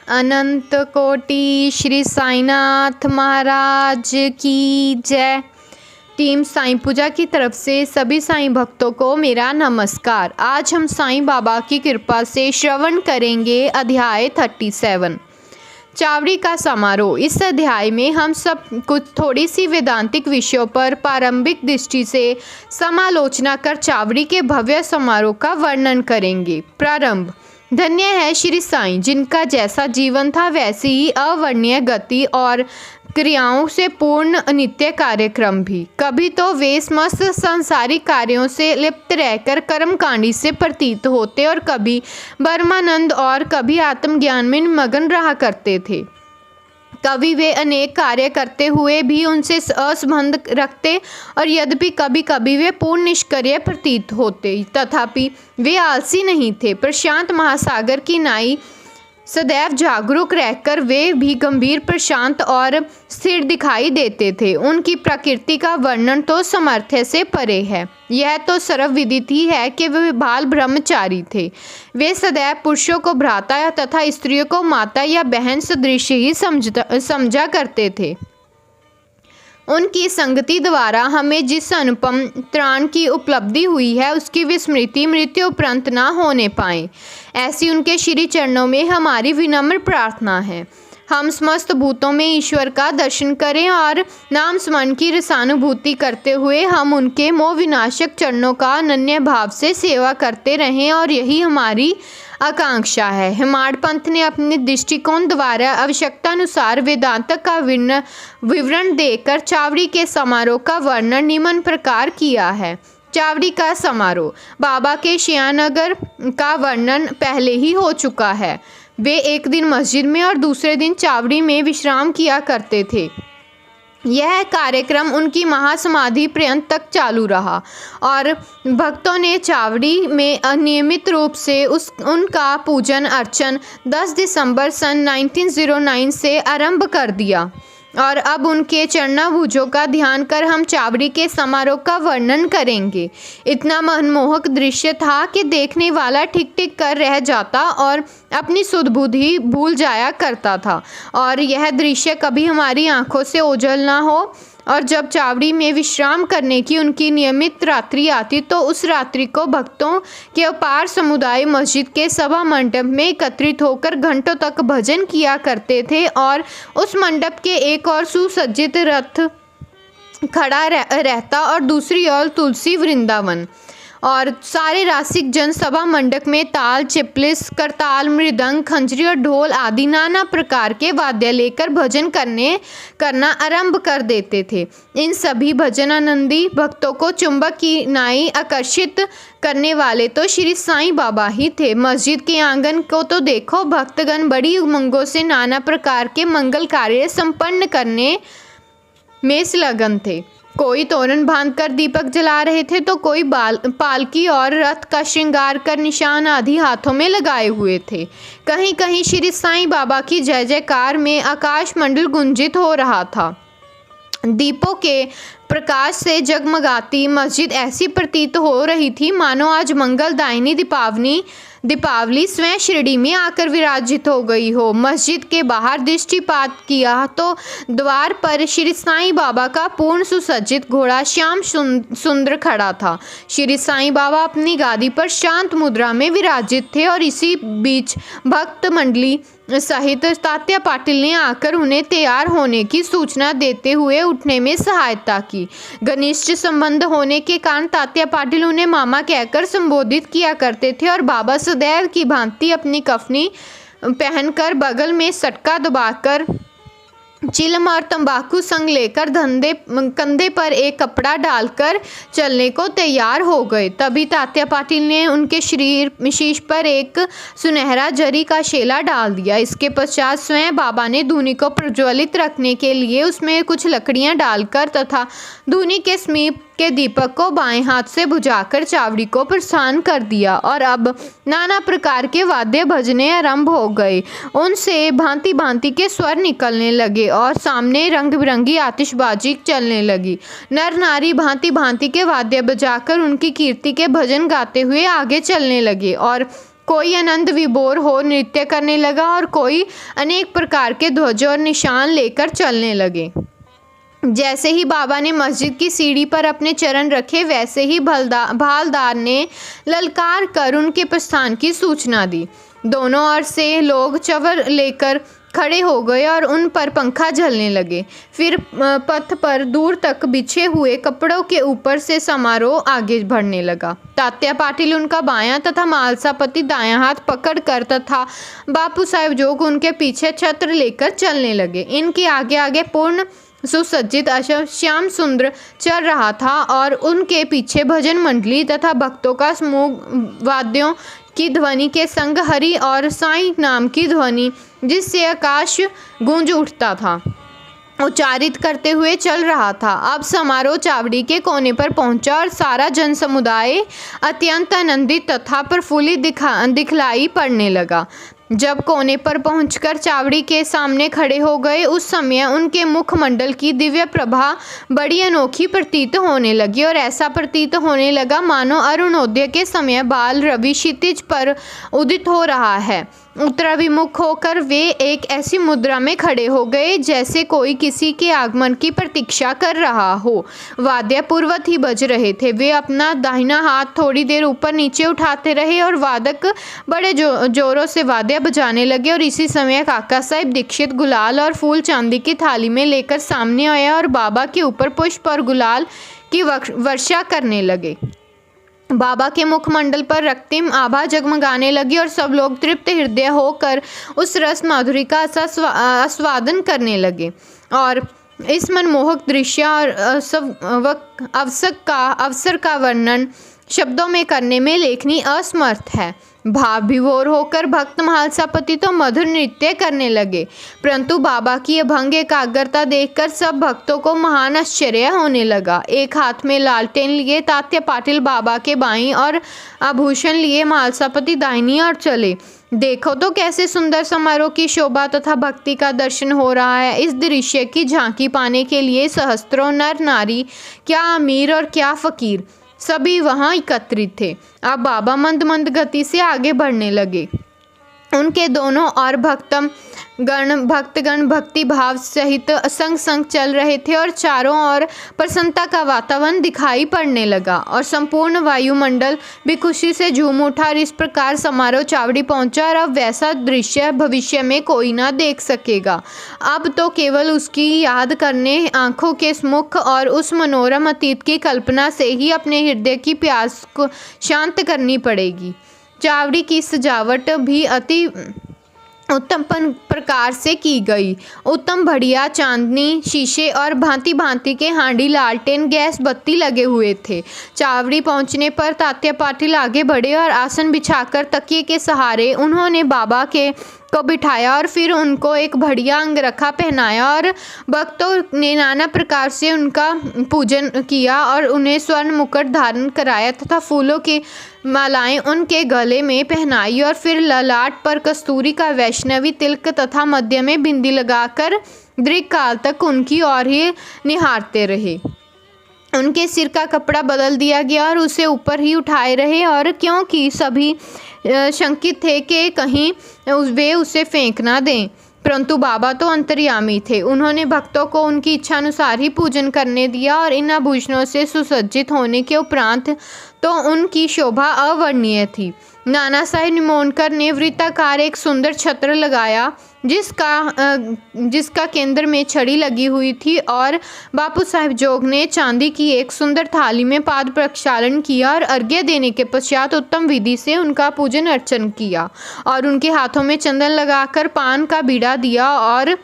अनंत कोटि श्री साईनाथ महाराज की जय। टीम साईं पूजा की तरफ से सभी साईं भक्तों को मेरा नमस्कार। आज हम साईं बाबा की कृपा से श्रवण करेंगे अध्याय 37 चावड़ी का समारोह। इस अध्याय में हम सब कुछ थोड़ी सी वेदांतिक विषयों पर प्रारंभिक दृष्टि से समालोचना कर चावड़ी के भव्य समारोह का वर्णन करेंगे। प्रारंभ। धन्य है श्री साईं, जिनका जैसा जीवन था वैसी ही अवर्णनीय गति और क्रियाओं से पूर्ण नित्य कार्यक्रम भी। कभी तो वे समस्त सांसारिक कार्यों से लिप्त रहकर कर्मकांडी से प्रतीत होते और कभी ब्रह्मानंद और कभी आत्मज्ञान में मगन रहा करते थे। कभी वे अनेक कार्य करते हुए भी उनसे असंबंध रखते और यद्यपि कभी कभी वे पूर्ण निष्क्रिय प्रतीत होते, तथापि वे आलसी नहीं थे। प्रशांत महासागर की नाई सदैव जागरूक रहकर वे भी गंभीर, प्रशांत और स्थिर दिखाई देते थे। उनकी प्रकृति का वर्णन तो सामर्थ्य से परे है। यह तो सर्वविदित ही है कि वे बाल ब्रह्मचारी थे। वे सदैव पुरुषों को भ्राता तथा स्त्रियों को माता या बहन सदृश ही समझा करते थे। उनकी संगति द्वारा हमें जिस अनुपम त्राण की उपलब्धि हुई है, उसकी विस्मृति मृत्यु उपरांत न होने पाए, ऐसी उनके श्री चरणों में हमारी विनम्र प्रार्थना है। हम समस्त भूतों में ईश्वर का दर्शन करें और नाम स्मरण की रसानुभूति करते हुए हम उनके मोह विनाशक चरणों का अनन्य भाव से सेवा करते रहें, और यही हमारी आकांक्षा है। हेमाड पंथ ने अपने दृष्टिकोण द्वारा आवश्यकतानुसार वेदांत का विवरण देकर चावड़ी के समारोह का वर्णन निम्न प्रकार किया है। चावड़ी का समारोह। बाबा के श्यानगर का वर्णन पहले ही हो चुका है। वे एक दिन मस्जिद में और दूसरे दिन चावड़ी में विश्राम किया करते थे। यह कार्यक्रम उनकी महासमाधि पर्यंत तक चालू रहा और भक्तों ने चावड़ी में अनियमित रूप से उनका पूजन अर्चन 10 दिसंबर सन 1909 से आरंभ कर दिया। और अब उनके चरणाभुजों का ध्यान कर हम चावड़ी के समारोह का वर्णन करेंगे। इतना मनमोहक दृश्य था कि देखने वाला ठीक ठीक कर रह जाता और अपनी सुध-बुद्धि भूल जाया करता था। और यह दृश्य कभी हमारी आंखों से ओझल ना हो। और जब चावड़ी में विश्राम करने की उनकी नियमित रात्रि आती तो उस रात्रि को भक्तों के अपार समुदाय मस्जिद के सभा मंडप में एकत्रित होकर घंटों तक भजन किया करते थे। और उस मंडप के एक और सुसज्जित रथ खड़ा रहता और दूसरी ओर तुलसी वृंदावन, और सारे रासिक जन सभा मंडप में ताल, चिपलिस, करताल, मृदंग, खंजरी और ढोल आदि नाना प्रकार के वाद्य लेकर भजन करना आरंभ कर देते थे। इन सभी भजन आनंदी भक्तों को चुंबक की नाई आकर्षित करने वाले तो श्री साईं बाबा ही थे। मस्जिद के आंगन को तो देखो, भक्तगण बड़ी उमंगों से नाना प्रकार के मंगल कार्य संपन्न करने में संलग्न थे। कोई तोरण बांधकर दीपक जला रहे थे तो कोई पालकी और रथ का श्रृंगार कर निशान आदि हाथों में लगाए हुए थे। कहीं कहीं श्री साईं बाबा की जय जयकार में आकाश मंडल गुंजित हो रहा था। दीपों के प्रकाश से जगमगाती मस्जिद ऐसी प्रतीत हो रही थी मानो आज मंगलदायिनी दीपावली स्वयं श्रेणी में आकर विराजित हो गई हो। मस्जिद के बाहर दृष्टिपात किया तो द्वार पर श्री साईं बाबा का पूर्ण सुसज्जित घोड़ा श्याम सुंदर खड़ा था। श्री साईं बाबा अपनी गादी पर शांत मुद्रा में विराजित थे और इसी बीच भक्त मंडली सहित तात्या पाटिल ने आकर उन्हें तैयार होने की सूचना देते हुए उठने में सहायता की। घनिष्ठ संबंध होने के कारण तात्या पाटिल उन्हें मामा कहकर संबोधित किया करते थे और बाबा सदैव की भांति अपनी कफनी पहनकर बगल में सटका दबाकर चिलम और तंबाकू संग लेकर कंधे पर एक कपड़ा डालकर चलने को तैयार हो गए। तभी तात्या पाटिल ने उनके शीश पर एक सुनहरा जरी का शेला डाल दिया। इसके पश्चात स्वयं बाबा ने धूनी को प्रज्वलित रखने के लिए उसमें कुछ लकड़ियां डालकर तथा धूनी के समीप के दीपक को बाएं हाथ से बुझाकर चावड़ी को प्रस्थान कर दिया। और अब नाना प्रकार के वाद्य बजने आरंभ हो गए। उनसे भांति भांति के स्वर निकलने लगे और सामने रंग बिरंगी आतिशबाजी चलने लगी। नर नारी भांति भांति के वाद्य बजाकर उनकी कीर्ति के भजन गाते हुए आगे चलने लगे और कोई आनंद विभोर हो नृत्य करने लगा और कोई अनेक प्रकार के ध्वज और निशान लेकर चलने लगे। जैसे ही बाबा ने मस्जिद की सीढ़ी पर अपने चरण रखे, वैसे ही भालदार ने ललकार कर उनके प्रस्थान की सूचना दी। दोनों ओर से लोग चवर लेकर खड़े हो गए और उन पर पंखा झलने लगे। फिर पथ पर दूर तक बिछे हुए कपड़ों के ऊपर से समारोह आगे बढ़ने लगा। तात्या पाटिल उनका बायां तथा मालसापति दायां हाथ पकड़ कर तथा बापू साहेब जोग उनके पीछे छत्र लेकर चलने लगे। इनके आगे आगे पूर्ण सुसज्जित श्याम सुंदर चल रहा था और उनके पीछे भजन मंडली तथा भक्तों का समूह वाद्यों की ध्वनि के संग हरि और साईं नाम की ध्वनि जिससे आकाश गूंज उठता था उच्चारित करते हुए चल रहा था। अब समारोह चावड़ी के कोने पर पहुंचा और सारा जन समुदाय अत्यंत आनंदित तथा प्रफुल्लित दिखलाई पड़ने लगा। जब कोने पर पहुंचकर चावड़ी के सामने खड़े हो गए, उस समय उनके मुखमंडल की दिव्य प्रभा बड़ी अनोखी प्रतीत होने लगी और ऐसा प्रतीत होने लगा मानो अरुणोदय के समय बाल रवि क्षितिज पर उदित हो रहा है। उत्तराभिमुख होकर वे एक ऐसी मुद्रा में खड़े हो गए जैसे कोई किसी के आगमन की प्रतीक्षा कर रहा हो। वाद्य पूर्वत ही बज रहे थे। वे अपना दाहिना हाथ थोड़ी देर ऊपर नीचे उठाते रहे और वादक बड़े जोरों से वाद्य बजाने लगे और इसी समय काका साहब दीक्षित गुलाल और फूल चांदी की थाली में लेकर सामने आया और बाबा के ऊपर पुष्प और गुलाल की वर्षा करने लगे। बाबा के मुखमंडल पर रक्तिम आभा जगमगाने लगी और सब लोग तृप्त हृदय होकर उस रस माधुरी का आस्वादन करने लगे और इस मनमोहक दृश्य और अवसर का वर्णन शब्दों में करने में लेखनी असमर्थ है। भाव विभोर होकर भक्त महालसापति तो मधुर नृत्य करने लगे, परंतु बाबा की अभंग एकाग्रता देखकर सब भक्तों को महान आश्चर्य होने लगा। एक हाथ में लालटेन लिए तात्या पाटिल बाबा के बाईं और आभूषण लिए महालसापति दाहिनी ओर चले। देखो तो कैसे सुंदर समारोह की शोभा तथा भक्ति का दर्शन हो रहा है। इस दृश्य की झांकी पाने के लिए सहस्त्रों नर नारी, क्या अमीर और क्या फकीर, सभी वहां एकत्रित थे। अब बाबा मंद मंद गति से आगे बढ़ने लगे। उनके दोनों ओर भक्तगण भक्ति भाव सहित संग संग चल रहे थे और चारों ओर प्रसन्नता का वातावरण दिखाई पड़ने लगा और संपूर्ण वायुमंडल भी खुशी से झूम उठा। और इस प्रकार समारोह चावड़ी पहुंचा और अब वैसा दृश्य भविष्य में कोई ना देख सकेगा। अब तो केवल उसकी याद करने, आंखों के मुख और उस मनोरम अतीत की कल्पना से ही अपने हृदय की प्यास को शांत करनी पड़ेगी। चावड़ी की सजावट भी अति उत्तम प्रकार से की गई। उत्तम बढ़िया चांदनी, शीशे और भांति भांति के हांडी, लालटेन, गैस बत्ती लगे हुए थे। चावड़ी पहुंचने पर तात्या पाटिल आगे बढ़े और आसन बिछाकर तकिए के सहारे उन्होंने बाबा को बिठाया और फिर उनको एक बढ़िया अंगरखा पहनाया और भक्तों ने नाना प्रकार से उनका पूजन किया और उन्हें स्वर्ण मुकुट धारण कराया तथा फूलों की मालाएं उनके गले में पहनाई और फिर ललाट पर कस्तूरी का वैष्णवी तिलक तथा मध्य में बिंदी लगाकर दीर्घकाल तक उनकी ओर ही निहारते रहे। उनके सिर का कपड़ा बदल दिया गया और उसे ऊपर ही उठाए रहे और क्योंकि सभी शंकित थे कि कहीं वे उसे फेंक ना दें, परंतु बाबा तो अंतर्यामी थे। उन्होंने भक्तों को उनकी इच्छा अनुसार ही पूजन करने दिया और इन आभूषणों से सुसज्जित होने के उपरांत तो उनकी शोभा अवर्णनीय थी। नाना साहेब निमोनकर ने वृत्ताकार एक सुंदर छत्र लगाया जिसका केंद्र में छड़ी लगी हुई थी और बापू साहेब जोग ने चांदी की एक सुंदर थाली में पाद प्रक्षालन किया और अर्घ्य देने के पश्चात उत्तम विधि से उनका पूजन अर्चन किया और उनके हाथों में चंदन लगाकर पान का बीड़ा दिया और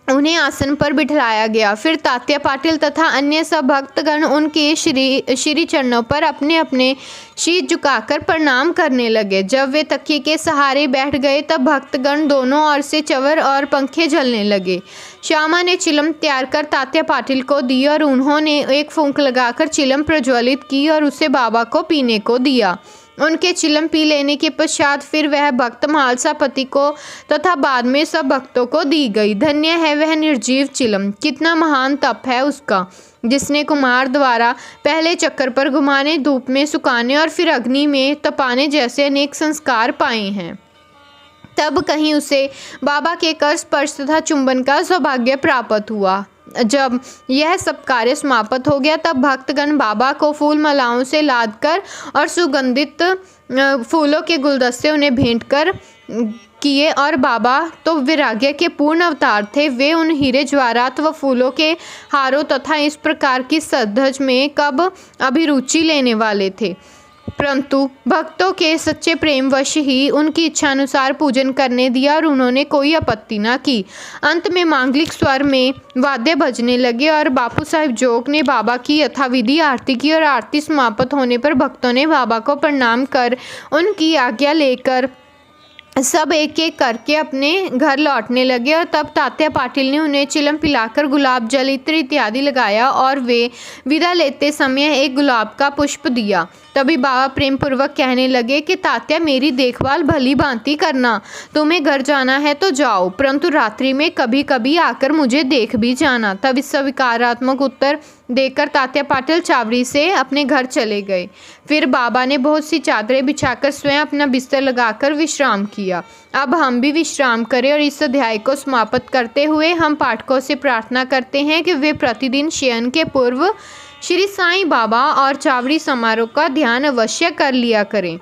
उन्हें आसन पर बिठाया गया। फिर तात्या पाटिल तथा अन्य सब भक्तगण उनके श्री चरणों पर अपने अपने शीश झुकाकर प्रणाम करने लगे। जब वे तकिए के सहारे बैठ गए तब भक्तगण दोनों ओर से चवर और पंखे झलने लगे। श्यामा ने चिलम तैयार कर तात्या पाटिल को दी और उन्होंने एक फूंक लगाकर चिलम प्रज्वलित की और उसे बाबा को पीने को दिया। उनके चिलम पी लेने के पश्चात फिर वह भक्त महालसापति को तथा बाद में सब भक्तों को दी गई। धन्य है वह निर्जीव चिलम, कितना महान तप है उसका, जिसने कुमार द्वारा पहले चक्कर पर घुमाने, धूप में सुखाने और फिर अग्नि में तपाने जैसे अनेक संस्कार पाए हैं। तब कहीं उसे बाबा के कर स्पर्श तथा चुंबन का सौभाग्य प्राप्त हुआ। जब यह सब कार्य समाप्त हो गया तब भक्तगण बाबा को फूल मालाओं से लाद कर और सुगंधित फूलों के गुलदस्ते उन्हें भेंट कर किए। और बाबा तो वैराग्य के पूर्ण अवतार थे, वे उन हीरे जवाहरात व फूलों के हारों तथा इस प्रकार की सद्धज में कब अभिरुचि लेने वाले थे, परंतु भक्तों के सच्चे प्रेमवश ही उनकी इच्छानुसार पूजन करने दिया और उन्होंने कोई आपत्ति न की। अंत में मांगलिक स्वर में वाद्य बजने लगे और बापू साहिब जोग ने बाबा की यथाविधि आरती की और आरती समाप्त होने पर भक्तों ने बाबा को प्रणाम कर उनकी आज्ञा लेकर सब एक एक करके अपने घर लौटने लगे। और तब तात्या पाटिल ने उन्हें चिलम पिलाकर गुलाब जल इत्र इत्यादि लगाया और वे विदा लेते समय एक गुलाब का पुष्प दिया। तभी बाबा प्रेम पूर्वक कहने लगे कि तात्या, मेरी देखभाल भली भांति करना, तुम्हें घर जाना है तो जाओ, परंतु रात्रि में कभी कभी आकर मुझे देख भी जाना। तब इस स्वीकारात्मक उत्तर देकर तात्या पाटिल चावड़ी से अपने घर चले गए। फिर बाबा ने बहुत सी चादरें बिछाकर स्वयं अपना बिस्तर लगाकर विश्राम किया। अब हम भी विश्राम करें और इस अध्याय को समाप्त करते हुए हम पाठकों से प्रार्थना करते हैं कि वे प्रतिदिन शयन के पूर्व श्री साईं बाबा और चावड़ी समारोह का ध्यान अवश्य कर लिया करें।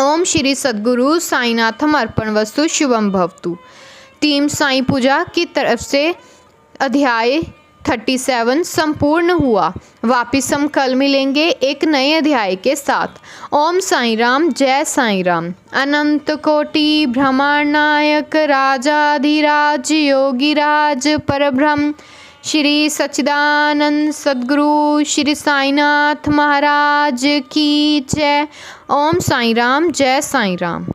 ओम श्री सद्गुरु साईनाथम अर्पणवस्तु शुभम भवतु। टीम साईं पूजा की तरफ से अध्याय 37 संपूर्ण हुआ। वापिस हम कल मिलेंगे एक नए अध्याय के साथ। ओम साईं राम, जय साईं राम। अनंत कोटि ब्रह्मांडायक राजाधिराज योगिराज परब्रह्म श्री सच्चिदानंद सद्गुरु श्री साईनाथ महाराज की जय। ओम साईं राम, जय साईं राम।